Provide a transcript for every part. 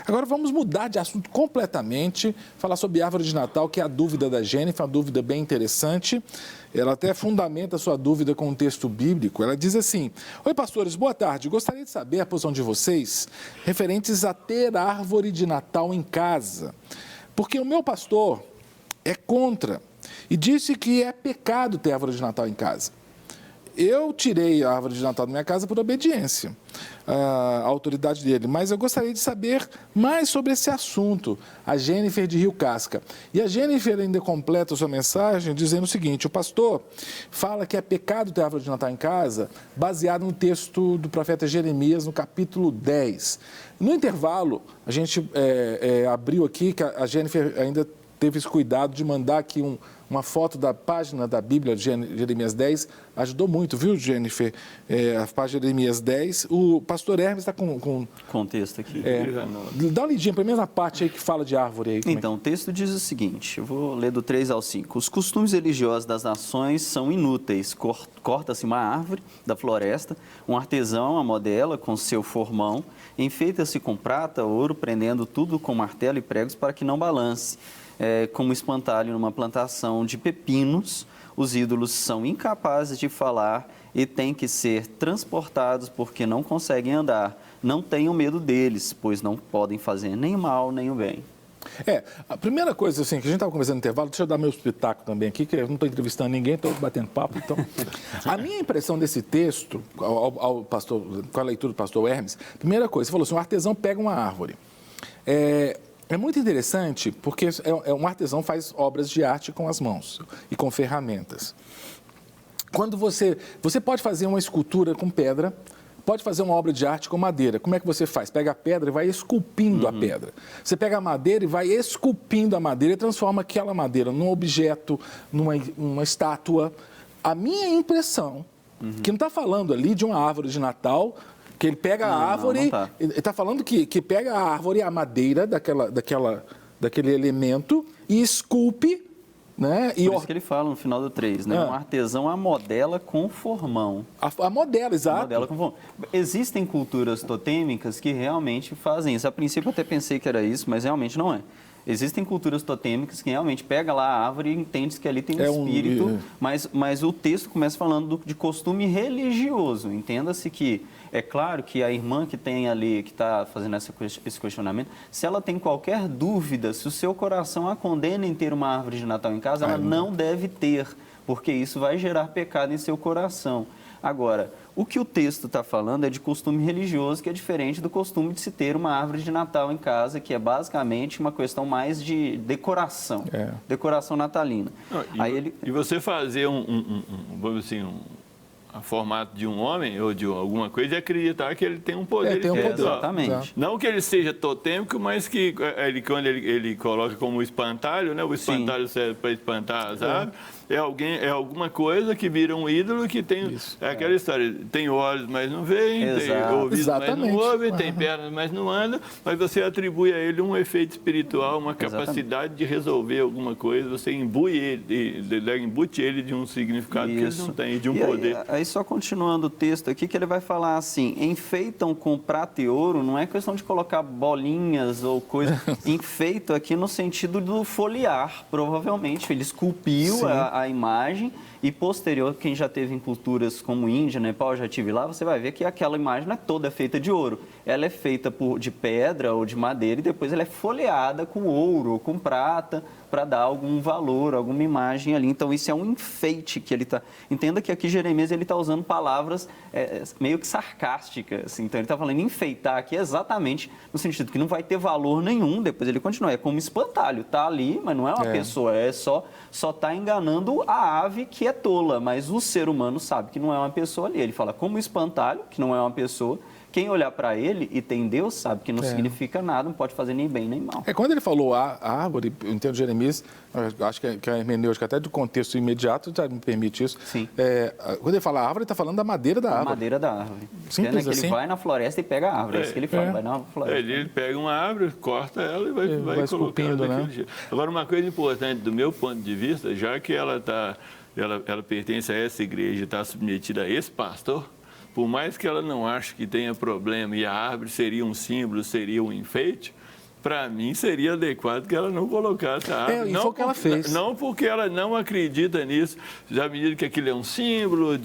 Agora vamos mudar de assunto completamente, falar sobre árvore de Natal, que é a dúvida da Jennifer, uma dúvida bem interessante. Ela até fundamenta a sua dúvida com um texto bíblico. Ela diz assim: oi, pastores, boa tarde. Gostaria de saber a posição de vocês referentes a ter árvore de Natal em casa. Porque o meu pastor é contra e disse que é pecado ter árvore de Natal em casa. Eu tirei a árvore de Natal da minha casa por obediência à autoridade dele, mas eu gostaria de saber mais sobre esse assunto. A Jennifer de Rio Casca. E a Jennifer ainda completa a sua mensagem dizendo o seguinte: o pastor fala que é pecado ter árvore de Natal em casa, baseado no texto do profeta Jeremias, no capítulo 10. No intervalo, a gente abriu aqui, que a Jennifer ainda teve esse cuidado de mandar aqui uma foto da página da Bíblia de Jeremias 10, ajudou muito, viu, Jennifer? A página de Jeremias 10. O pastor Hermes está com contexto aqui. Dá uma lidinha, pelo menos na parte aí que fala de árvore. Aí, então, o texto diz o seguinte, eu vou ler do 3 ao 5. Os costumes religiosos das nações são inúteis. Corta-se uma árvore da floresta, um artesão a modela com seu formão, enfeita-se com prata, ouro, prendendo tudo com martelo e pregos para que não balance. Como espantalho numa plantação de pepinos, os ídolos são incapazes de falar e têm que ser transportados porque não conseguem andar. Não tenham medo deles, pois não podem fazer nem o mal nem o bem. A primeira coisa assim, que a gente estava conversando no intervalo, deixa eu dar meu espetáculo também aqui, que eu não estou entrevistando ninguém, estou batendo papo. Então, a minha impressão desse texto, com a leitura do pastor Hermes, primeira coisa, você falou assim, um artesão pega uma árvore. É muito interessante porque um artesão faz obras de arte com as mãos e com ferramentas. Quando você pode fazer uma escultura com pedra, pode fazer uma obra de arte com madeira. Como é que você faz? Pega a pedra e vai esculpindo a pedra. Você pega a madeira e vai esculpindo a madeira e transforma aquela madeira num objeto, numa estátua. A minha impressão, que não está falando ali de uma árvore de Natal, que ele pega a árvore, ele está falando que pega a árvore, a madeira daquele elemento e esculpe, né? Por isso que ele fala no final do 3, né? Um artesão a modela com formão. A modela, exato. Modela com formão. Existem culturas totêmicas que realmente fazem isso. A princípio eu até pensei que era isso, mas realmente não é. Existem culturas totêmicas que realmente pega lá a árvore e entende que ali tem um espírito, mas o texto começa falando de costume religioso. Entenda-se que, é claro que a irmã que tem ali, que está fazendo esse questionamento, se ela tem qualquer dúvida, se o seu coração a condena em ter uma árvore de Natal em casa, ela não deve ter, porque isso vai gerar pecado em seu coração. Agora, o que o texto está falando é de costume religioso, que é diferente do costume de se ter uma árvore de Natal em casa, que é basicamente uma questão mais de decoração, decoração natalina. E você fazer vamos assim, a formato de um homem ou de alguma coisa e acreditar que ele tem um poder espiritual. Exatamente. Não que ele seja totêmico, mas que quando ele coloca como espantalho, né? O espantalho serve para espantar as aves. É alguma coisa que vira um ídolo que tem aquela história, tem olhos, mas não vê, tem ouvidos, mas não ouve, tem pernas, mas não anda, mas você atribui a ele um efeito espiritual, uma capacidade de resolver alguma coisa, você embute ele de um significado que ele não tem, de um poder. Aí só continuando o texto aqui, que ele vai falar assim, enfeitam com prata e ouro, não é questão de colocar bolinhas ou coisa, enfeito aqui no sentido do folhear, provavelmente, ele esculpiu a imagem e posterior, quem já teve em culturas como Índia, Nepal, já tive lá, você vai ver que aquela imagem não é toda feita de ouro. Ela é feita de pedra ou de madeira e depois ela é folheada com ouro ou com prata para dar algum valor, alguma imagem ali. Então, isso é um enfeite que ele está... Entenda que aqui Jeremias ele está usando palavras meio que sarcásticas. Então, ele está falando enfeitar aqui exatamente no sentido que não vai ter valor nenhum. Depois ele continua, é como espantalho. Está ali, mas não é uma pessoa, só está enganando a ave que é tola, mas o ser humano sabe que não é uma pessoa ali. Ele fala como espantalho, que não é uma pessoa. Quem olhar para ele e tem Deus sabe que não significa nada, não pode fazer nem bem nem mal. Quando ele falou a árvore, eu entendo Jeremias, acho que a hermenêutica até do contexto imediato já me permite isso. Sim. Quando ele fala árvore, ele está falando da madeira da árvore. A madeira da árvore. Simples assim. Ele vai na floresta e pega a árvore, é isso que ele fala, vai na floresta. Ele pega uma árvore, corta ela e vai esculpindo, né? jeito. Agora, uma coisa importante do meu ponto de vista, já que ela pertence a essa igreja e está submetida a esse pastor, por mais que ela não ache que tenha problema e a árvore seria um símbolo, seria um enfeite, para mim seria adequado que ela não colocasse a árvore. E foi o que ela fez. Não porque ela não acredita nisso, já me diz que aquilo é um símbolo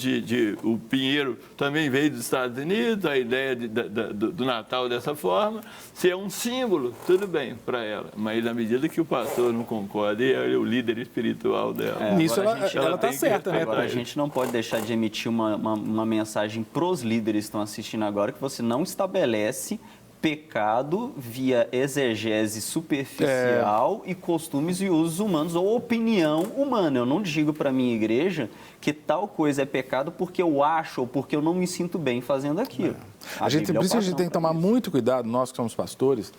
o pinheiro também veio dos Estados Unidos, a ideia do Natal dessa forma, se é um símbolo, tudo bem para ela, mas na medida que o pastor não concorda, ele é o líder espiritual dela. Nisso ela está certa, né? Agora, a gente não pode deixar de emitir uma mensagem para os líderes que estão assistindo agora, que você não estabelece pecado via exegese superficial e costumes e usos humanos ou opinião humana. Eu não digo para a minha igreja que tal coisa é pecado porque eu acho ou porque eu não me sinto bem fazendo aquilo. Por isso que a gente tem que tomar muito cuidado, nós que somos pastores,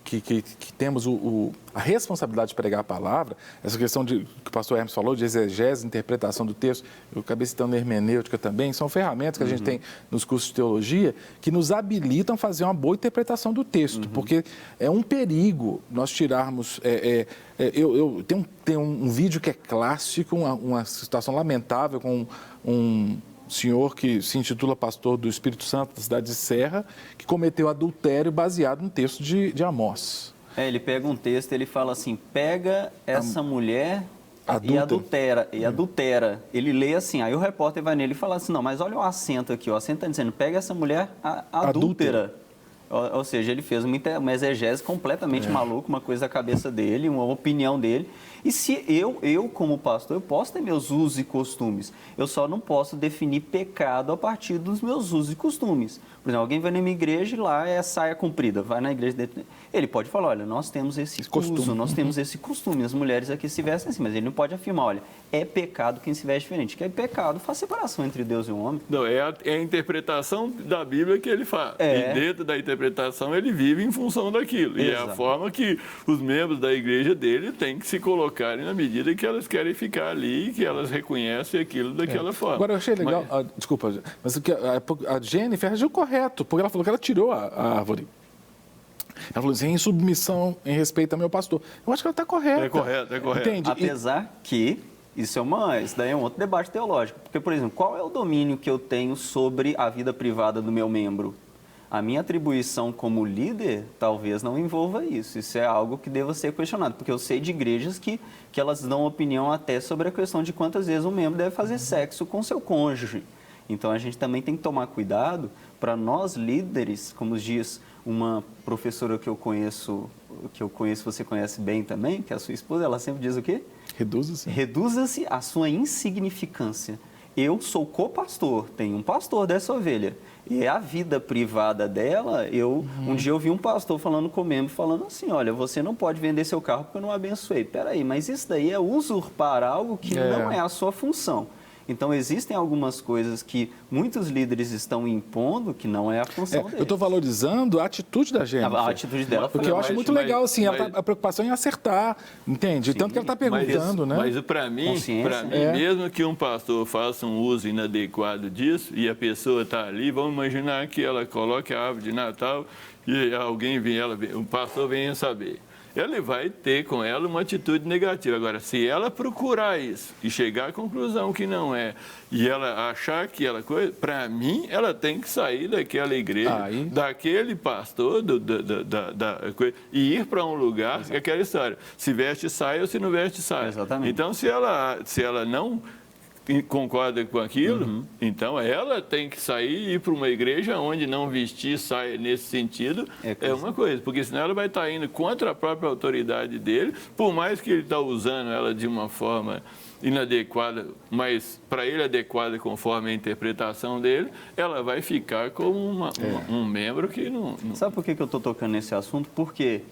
que temos a responsabilidade de pregar a palavra, essa questão que o pastor Hermes falou, de exegese, interpretação do texto, eu acabei citando hermenêutica também, são ferramentas que a gente tem nos cursos de teologia que nos habilitam a fazer uma boa interpretação do texto, porque é um perigo nós tirarmos... eu tenho um vídeo que é clássico, uma situação lamentável com um senhor que se intitula pastor do Espírito Santo da cidade de Serra, que cometeu adultério baseado no texto de Amós. Ele pega um texto e ele fala assim, pega essa mulher e adultera. Ele lê assim, aí o repórter vai nele e fala assim, não, mas olha o acento aqui, o acento está dizendo, pega essa mulher adúltera. Ou seja, ele fez uma exegese completamente maluca, uma coisa da cabeça dele, uma opinião dele. E se eu como pastor, eu posso ter meus usos e costumes. Eu só não posso definir pecado a partir dos meus usos e costumes. Por exemplo, alguém vai na minha igreja e lá é saia comprida. Vai na igreja dele, ele pode falar, olha, nós temos esse uso, nós temos esse costume. As mulheres aqui se vestem assim, mas ele não pode afirmar, olha, é pecado quem se veste diferente. Que é pecado, faz separação entre Deus e o homem. Não, é a interpretação da Bíblia que ele faz. E dentro da interpretação ele vive em função daquilo. Exato. E é a forma que os membros da igreja dele têm que se colocarem na medida que elas querem ficar ali e que elas reconhecem aquilo daquela forma. Agora, eu achei legal, desculpa, mas a Jennifer agiu correto, porque ela falou que ela tirou a árvore. Ela falou assim, em submissão, em respeito ao meu pastor. Eu acho que ela está correta. É correto. Entende? Apesar que isso daí é um outro debate teológico. Porque, por exemplo, qual é o domínio que eu tenho sobre a vida privada do meu membro? A minha atribuição como líder talvez não envolva isso. Isso é algo que deva ser questionado, porque eu sei de igrejas que elas dão opinião até sobre a questão de quantas vezes um membro deve fazer sexo com seu cônjuge. Então, a gente também tem que tomar cuidado para nós líderes, como diz uma professora que eu conheço, você conhece bem também, que é a sua esposa, ela sempre diz o quê? Reduza-se. Reduza-se à sua insignificância. Eu sou co-pastor, tenho um pastor dessa ovelha. E a vida privada dela, um dia eu vi um pastor falando com o membro, falando assim, olha, você não pode vender seu carro porque eu não abençoei. Peraí, mas isso daí é usurpar algo que não é a sua função. Então, existem algumas coisas que muitos líderes estão impondo que não é a função deles. Eu estou valorizando a atitude da Jennifer. A atitude dela foi... Porque eu acho muito legal, assim, a preocupação em acertar, entende? Sim, tanto que ela está perguntando, né? Mas para mim, mesmo que um pastor faça um uso inadequado disso e a pessoa está ali, vamos imaginar que ela coloque a árvore de Natal e um pastor venha saber. Ele vai ter com ela uma atitude negativa. Agora, se ela procurar isso e chegar à conclusão que não é, e ela achar que ela coisa, para mim, ela tem que sair daquela igreja, daquele pastor, e ir para um lugar, aquela história, se veste saia ou se não veste saia. Exatamente. Então, se ela não concorda com aquilo, então ela tem que sair e ir para uma igreja onde não vestir saia nesse sentido é uma coisa, porque senão ela vai estar indo contra a própria autoridade dele, por mais que ele está usando ela de uma forma inadequada, mas para ele adequada conforme a interpretação dele, ela vai ficar como um membro que não... Sabe por que eu estou tocando nesse assunto? Porque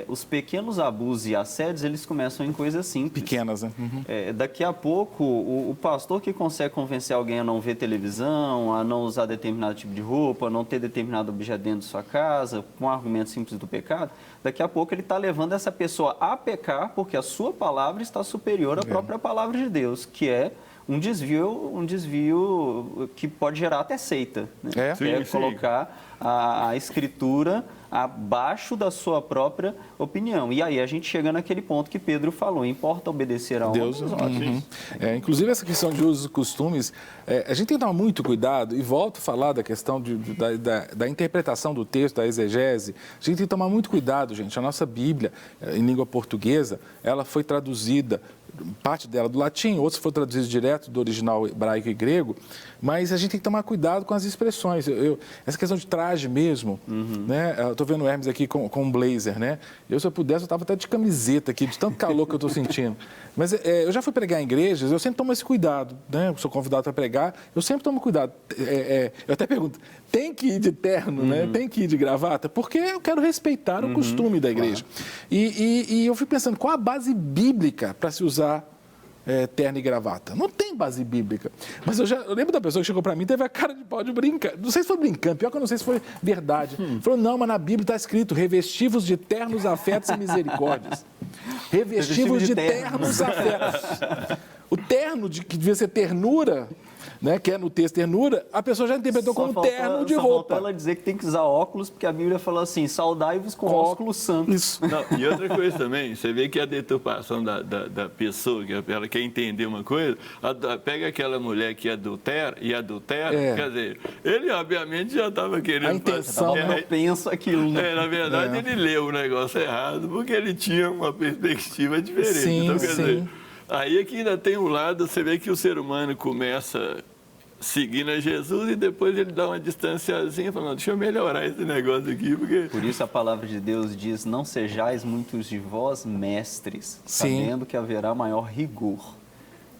os pequenos abusos e assédios, eles começam em coisas simples. Pequenas, né? Daqui a pouco, o pastor que consegue convencer alguém a não ver televisão, a não usar determinado tipo de roupa, a não ter determinado objeto dentro de sua casa, com um argumento simples do pecado, daqui a pouco ele está levando essa pessoa a pecar porque a sua palavra está superior à própria palavra de Deus, que é um desvio que pode gerar até seita, né? Sim, colocar a escritura abaixo da sua própria opinião. E aí a gente chega naquele ponto que Pedro falou, importa obedecer a Deus. Inclusive essa questão de usos e costumes, a gente tem que tomar muito cuidado, e volto a falar da questão da interpretação do texto, da exegese. A gente tem que tomar muito cuidado, gente. A nossa Bíblia, em língua portuguesa, ela foi traduzida, parte dela do latim, outros foram traduzidos direto do original hebraico e grego, mas a gente tem que tomar cuidado com as expressões. Essa questão de traje mesmo, né? Eu estou vendo o Hermes aqui com um blazer, né? Se eu pudesse, eu estava até de camiseta aqui, de tanto calor que eu estou sentindo. Mas eu já fui pregar em igrejas, eu sempre tomo esse cuidado, né? Eu sou convidado para pregar, eu sempre tomo cuidado. Eu até pergunto, tem que ir de terno, né? Tem que ir de gravata? Porque eu quero respeitar o costume da igreja. Claro. E eu fui pensando, qual a base bíblica para se usar terno e gravata? Não tem base bíblica. Mas eu lembro da pessoa que chegou para mim e teve a cara de pau de brincar. Não sei se foi brincando, pior que eu não sei se foi verdade. Falou, não, mas na Bíblia está escrito, revestivos de ternos, afetos e misericórdias. Revestivos de ternos, afetos. O terno, que devia ser ternura, né, que é no texto ternura, a pessoa já interpretou como terno de roupa. Só falta ela dizer que tem que usar óculos, porque a Bíblia fala assim, saudai-vos com óculos santos. Isso. Não, e outra coisa também, você vê que a deturpação da pessoa, que ela quer entender uma coisa, pega aquela mulher que adultera, quer dizer, ele obviamente já estava querendo... A intenção, né? Pensa aquilo. Na verdade, ele leu o negócio errado, porque ele tinha uma perspectiva diferente. Sim, então, quer dizer, aí aqui ainda tem um lado, você vê que o ser humano começa seguindo a Jesus e depois ele dá uma distanciazinha, falando, deixa eu melhorar esse negócio aqui, porque... Por isso a palavra de Deus diz, não sejais muitos de vós mestres, sabendo que haverá maior rigor.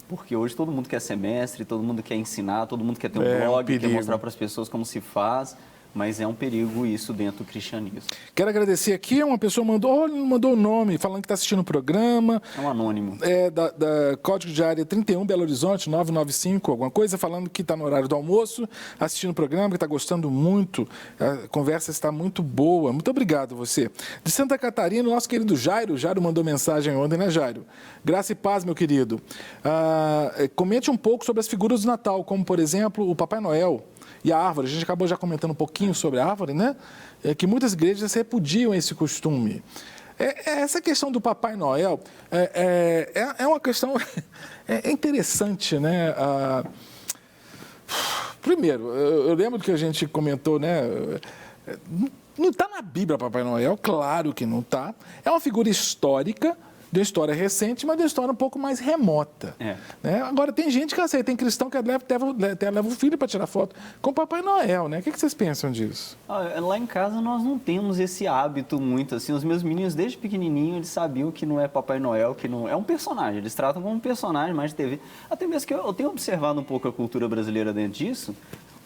Porque hoje todo mundo quer ser mestre, todo mundo quer ensinar, todo mundo quer ter um blog, quer mostrar para as pessoas como se faz... Mas é um perigo isso dentro do cristianismo. Quero agradecer aqui, uma pessoa mandou o nome, falando que está assistindo o programa. É um anônimo. Da Código de Área 31, Belo Horizonte, 995, alguma coisa, falando que está no horário do almoço, assistindo o programa, que está gostando muito, a conversa está muito boa. Muito obrigado você. De Santa Catarina, o nosso querido Jairo mandou mensagem ontem, né, Jairo? Graça e paz, meu querido. Comente um pouco sobre as figuras do Natal, como, por exemplo, o Papai Noel. E a árvore, a gente acabou já comentando um pouquinho sobre a árvore, né? Que muitas igrejas repudiam esse costume. Essa questão do Papai Noel é uma questão interessante, né? Primeiro, eu lembro que a gente comentou, né? Não está na Bíblia Papai Noel, claro que não está. É uma figura histórica, de uma história recente, mas de uma história um pouco mais remota. Né? Agora, tem gente que aceita, tem cristão que leva o filho para tirar foto com o Papai Noel, né? O que vocês pensam disso? Lá em casa nós não temos esse hábito muito, assim, os meus meninos desde pequenininho, eles sabiam que não é Papai Noel, que não é um personagem, eles tratam como um personagem mais de TV. Até mesmo que eu tenho observado um pouco a cultura brasileira dentro disso.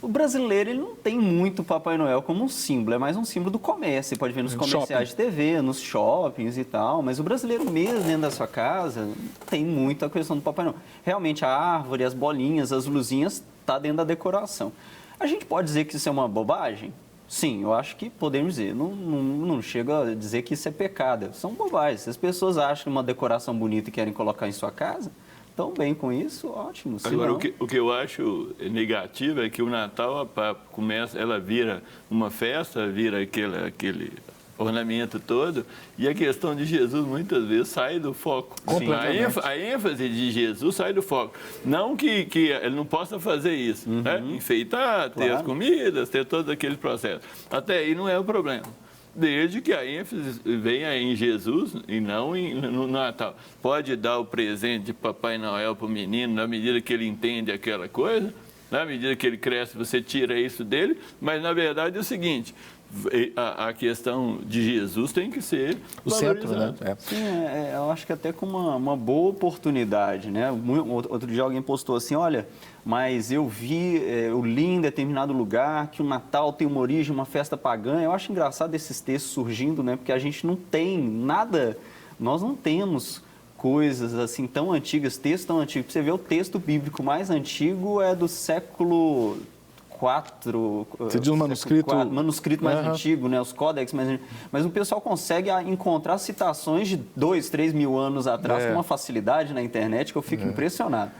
O brasileiro, ele não tem muito Papai Noel como um símbolo, é mais um símbolo do comércio. Você pode ver nos comerciais de TV, nos shoppings e tal, mas o brasileiro mesmo dentro da sua casa tem muita questão do Papai Noel. Realmente a árvore, as bolinhas, as luzinhas, tá dentro da decoração. A gente pode dizer que isso é uma bobagem? Sim, eu acho que podemos dizer. Não chego a dizer que isso é pecado, são bobagens. Se as pessoas acham uma decoração bonita e querem colocar em sua casa, tão bem com isso, ótimo. Agora, o que eu acho negativo é que o Natal ela vira uma festa, vira aquele ornamento todo, e a questão de Jesus muitas vezes sai do foco. A ênfase de Jesus sai do foco. Não que ele não possa fazer isso, né? Enfeitar, ter as comidas, ter todo aquele processo. Até aí não é o problema. Desde que a ênfase venha em Jesus e não no Natal. Pode dar o presente de Papai Noel para o menino na medida que ele entende aquela coisa, na medida que ele cresce, você tira isso dele, mas na verdade é o seguinte, a questão de Jesus tem que ser o centro, né? Sim, eu acho que até com uma boa oportunidade, né? Outro dia alguém postou assim, olha, mas eu li em determinado lugar que o Natal tem uma origem, uma festa pagã. Eu acho engraçado esses textos surgindo, né? Porque a gente não tem nada, nós não temos coisas assim tão antigas, textos tão antigos. Pra você ver, o texto bíblico mais antigo é do século IV. Você diz um manuscrito? Manuscrito mais antigo, né? Os códex mais antigos. Mas o pessoal consegue encontrar citações de 2, 3 mil anos atrás com uma facilidade na internet que eu fico impressionado.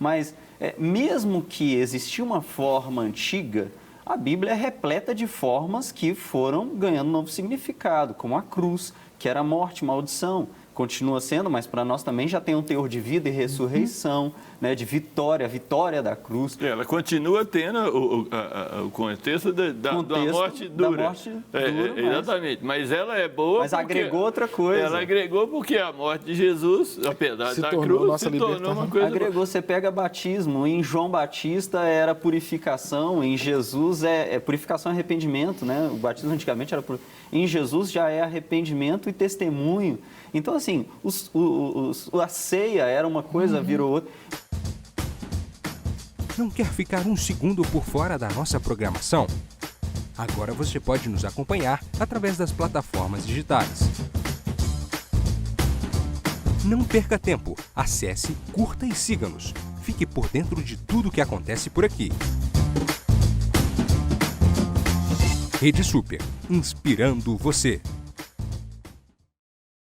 Mas mesmo que existia uma forma antiga, a Bíblia é repleta de formas que foram ganhando novo significado, como a cruz, que era morte, maldição. Continua sendo, mas para nós também já tem um teor de vida e ressurreição, né, de vitória, a vitória da cruz. Ela continua tendo o contexto da morte dura. Da morte dura, exatamente, mas ela é boa. Mas agregou outra coisa. Ela agregou porque a morte de Jesus, apesar da cruz, se tornou uma coisa. Agregou, você pega batismo, em João Batista era purificação, em Jesus purificação e arrependimento, né? O batismo antigamente era em Jesus já é arrependimento e testemunho. Então, assim, a ceia era uma coisa, virou outra. Não quer ficar um segundo por fora da nossa programação? Agora você pode nos acompanhar através das plataformas digitais. Não perca tempo. Acesse, curta e siga-nos. Fique por dentro de tudo o que acontece por aqui. Rede Super, inspirando você.